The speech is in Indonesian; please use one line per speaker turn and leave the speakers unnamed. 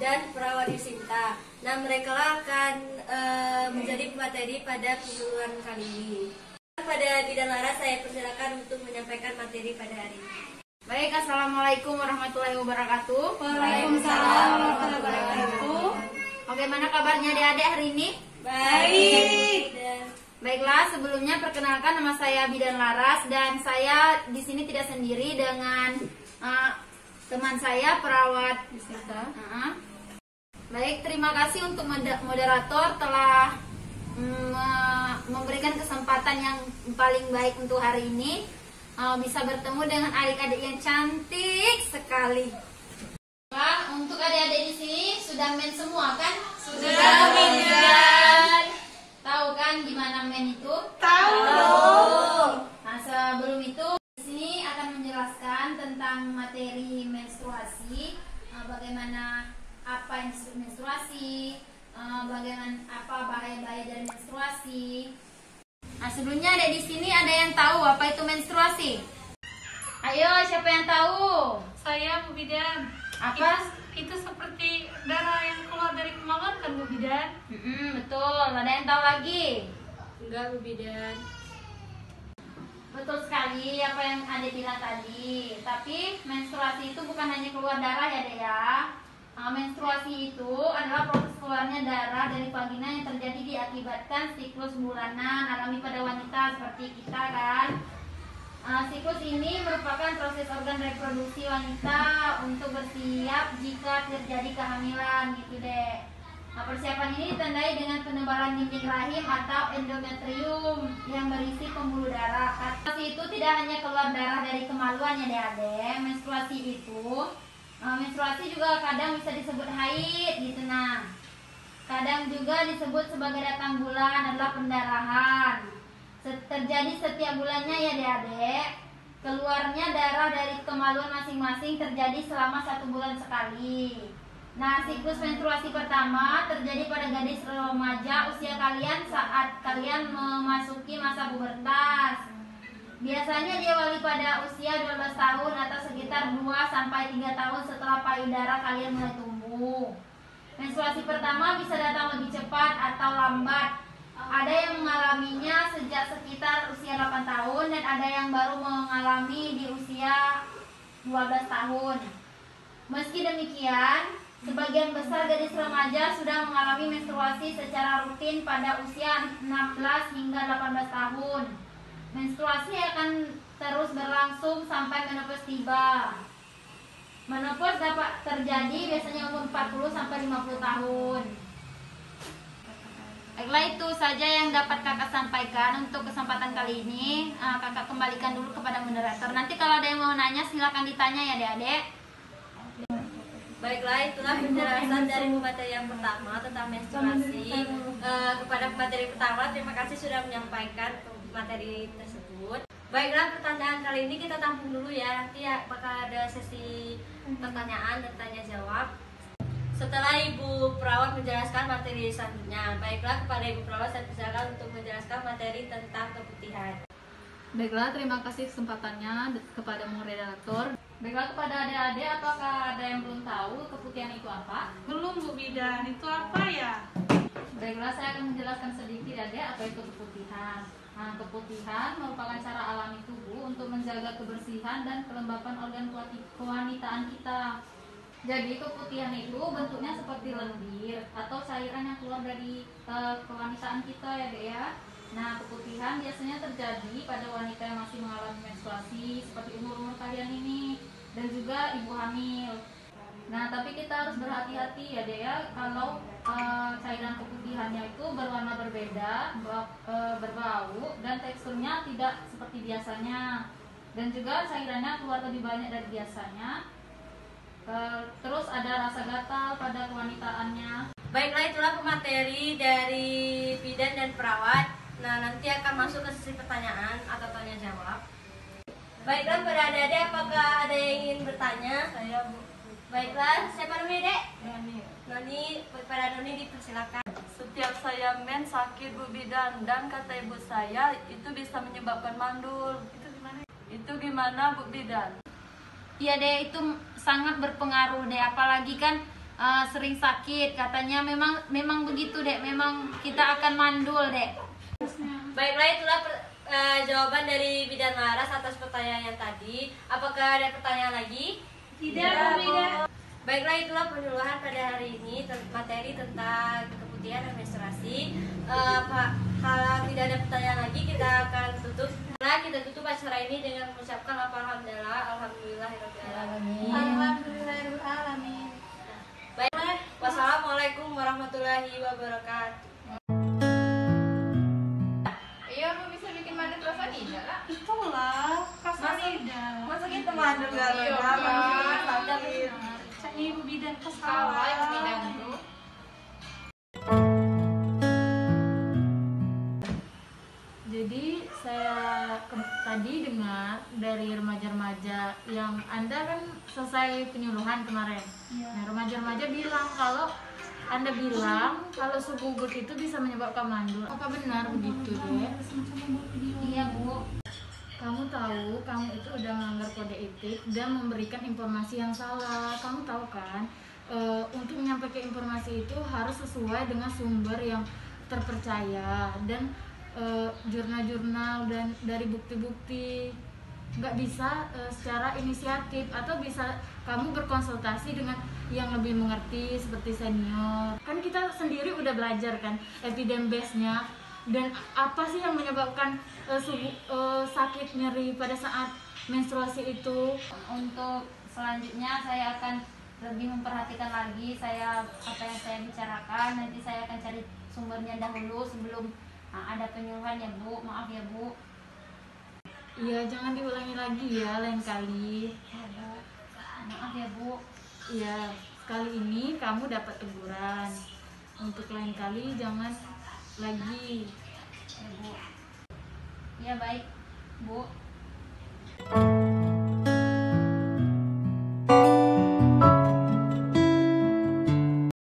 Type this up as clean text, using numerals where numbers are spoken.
dan perawat Yusinta. Nah, mereka akan menjadi pemateri pada perguruan kali ini. Pada Bidan Laras, saya persilakan untuk menyampaikan materi pada hari ini.
Baik, assalamualaikum warahmatullahi wabarakatuh.
Waalaikumsalam warahmatullahi wabarakatuh.
Bagaimana kabarnya adik-adik hari ini?
Baik.
Baiklah, sebelumnya perkenalkan, nama saya Bidan Laras dan saya di sini tidak sendiri dengan teman saya perawat Yusinta. Baik, terima kasih untuk moderator telah memberikan kesempatan yang paling baik untuk hari ini bisa bertemu dengan adik-adik yang cantik sekali. Pak, untuk adik-adik di sini sudah men semua kan?
Sudah,
men. Tahu kan gimana men itu?
Tahu.
Nah, sebelum itu di sini akan menjelaskan tentang materi menstruasi, bagaimana apa yang disebut menstruasi, bagaimana apa bahaya-bahaya dari menstruasi. Nah, sebelumnya ada di sini ada yang tahu apa itu menstruasi? Ayo, siapa yang tahu?
Saya Bu Bidan.
Apa?
Itu seperti darah yang keluar dari kemaluan kan Bu Bidan?
Betul. Ada yang tahu lagi?
Enggak, Bu Bidan.
Betul sekali apa yang Ade bilang tadi. Tapi menstruasi itu bukan hanya keluar darah ya, Dek ya. Menstruasi itu adalah proses keluarnya darah dari vagina yang terjadi diakibatkan siklus bulanan alami pada wanita seperti kita kan. Siklus ini merupakan proses organ reproduksi wanita untuk bersiap jika terjadi kehamilan gitu deh. Persiapan ini ditandai dengan penebalan dinding rahim atau endometrium yang berisi pembuluh darah. Menstruasi itu tidak hanya keluar darah dari kemaluan ya deh. Menstruasi juga kadang bisa disebut haid gitu nah. Kadang juga disebut sebagai datang bulan adalah pendarahan. Terjadi setiap bulannya ya adik-adik. Keluarnya darah dari kemaluan masing-masing terjadi selama 1 bulan sekali. Nah, siklus menstruasi pertama terjadi pada gadis remaja usia kalian saat kalian memasuki masa pubertas. Biasanya diawali pada usia 12 tahun atau sekitar 2-3 tahun setelah payudara kalian mulai tumbuh. Menstruasi pertama bisa datang lebih cepat atau lambat. Ada yang mengalaminya sejak sekitar usia 8 tahun dan ada yang baru mengalami di usia 12 tahun. Meski demikian, sebagian besar gadis remaja sudah mengalami menstruasi secara rutin pada usia 16 hingga 18 tahun. Menstruasi akan terus berlangsung sampai menopause tiba. Menopause dapat terjadi biasanya umur 40-50 tahun. Baiklah, itu saja yang dapat kakak sampaikan untuk kesempatan kali ini. Kakak kembalikan dulu kepada moderator. Nanti kalau ada yang mau nanya silakan ditanya ya adik-adik.
Baiklah, itulah penjelasan dari pemateri yang pertama tentang menstruasi. Kepada pemateri pertama, terima kasih sudah menyampaikan materi tersebut. Baiklah, pertanyaan kali ini kita tampung dulu ya. Nanti bakal ada sesi pertanyaan dan tanya jawab setelah Ibu Perawat menjelaskan materi selanjutnya. Baiklah, kepada Ibu Perawat saya persilakan untuk menjelaskan materi tentang keputihan.
Baiklah, terima kasih kesempatannya kepada moderator.
Baiklah, kepada adik-adik, apakah ada yang belum tahu keputihan itu apa?
Belum Bu Bidan, itu apa ya?
Baiklah, saya akan menjelaskan sedikit adik apa itu keputihan. Keputihan merupakan cara alami tubuh untuk menjaga kebersihan dan kelembapan organ kewanitaan kita. Jadi keputihan itu bentuknya seperti lendir atau cairan yang keluar dari kewanitaan kita ya dek ya. Nah, keputihan biasanya terjadi pada wanita yang masih mengalami menstruasi seperti umur-umur kalian ini dan juga ibu hamil. Nah, tapi kita harus berhati-hati ya dek ya kalau cairan keputihannya itu berwarna berbeda, berbau dan teksturnya tidak seperti biasanya. Dan juga cairannya keluar lebih banyak dari biasanya. Terus ada rasa gatal pada kewanitaannya.
Baiklah, itulah pemateri dari bidan dan perawat. Nah, nanti akan masuk ke sesi pertanyaan atau tanya jawab. Baiklah, pada adik-adik apakah ada yang ingin bertanya?
Saya Bu.
Baiklah, siapa namanya dek?
Nani.
Pada Noni dipersilakan.
Setiap saya men sakit Bu Bidan dan kata ibu saya itu bisa menyebabkan mandul.
Itu gimana?
Itu gimana Bu Bidan?
Iya deh, itu sangat berpengaruh deh, apalagi kan sering sakit. Katanya memang begitu, Dek. Memang kita akan mandul, Dek.
Baiklah, itulah jawaban dari Bidan Laras atas pertanyaan yang tadi. Apakah ada pertanyaan lagi?
Tidak, Bu Bidan.
Baiklah, itulah penyuluhan pada hari ini materi tentang keputihan dan menstruasi. Kalau tidak ada pertanyaan lagi, kita akan tutup. Nah, kita tutup acara ini dengan mengucapkan alhamdulillahirobbilalamin.
Alhamdulillahirobbilalamin.
Baiklah, wassalamualaikum warahmatullahi wabarakatuh.
Iya, lu bisa bikin mandul rasa tidak lah.
Itulah, masa kita mandul gak
Iya,
sakit. Ibu bidan
Salah yang bilang tuh. Jadi saya tadi dengar dari remaja-remaja yang Anda kan selesai penyuluhan kemarin. Nah, remaja-remaja bilang kalau Anda bilang kalau suhu gugut itu bisa menyebabkan mandul. Apa benar begitu, Dek?
Iya, Bu.
Kamu tahu, kamu itu udah melanggar kode etik dan memberikan informasi yang salah. Kamu tahu kan, untuk menyampaikan informasi itu harus sesuai dengan sumber yang terpercaya dan jurnal-jurnal dan dari bukti-bukti. Nggak bisa secara inisiatif, atau bisa kamu berkonsultasi dengan yang lebih mengerti seperti senior. Kan kita sendiri udah belajar kan evidence base-nya dan apa sih yang menyebabkan sakit nyeri pada saat menstruasi itu.
Untuk selanjutnya saya akan lebih memperhatikan lagi apa yang saya bicarakan. Nanti saya akan cari sumbernya dahulu sebelum ada penyuluhan ya, Bu. Maaf ya, Bu.
Iya, jangan diulangi lagi ya lain kali.
Ya, Bu. Maaf ya, Bu.
Iya, kali ini kamu dapat teguran. Untuk lain kali jangan lagi.
Ya, Bu. Ya, baik, Bu.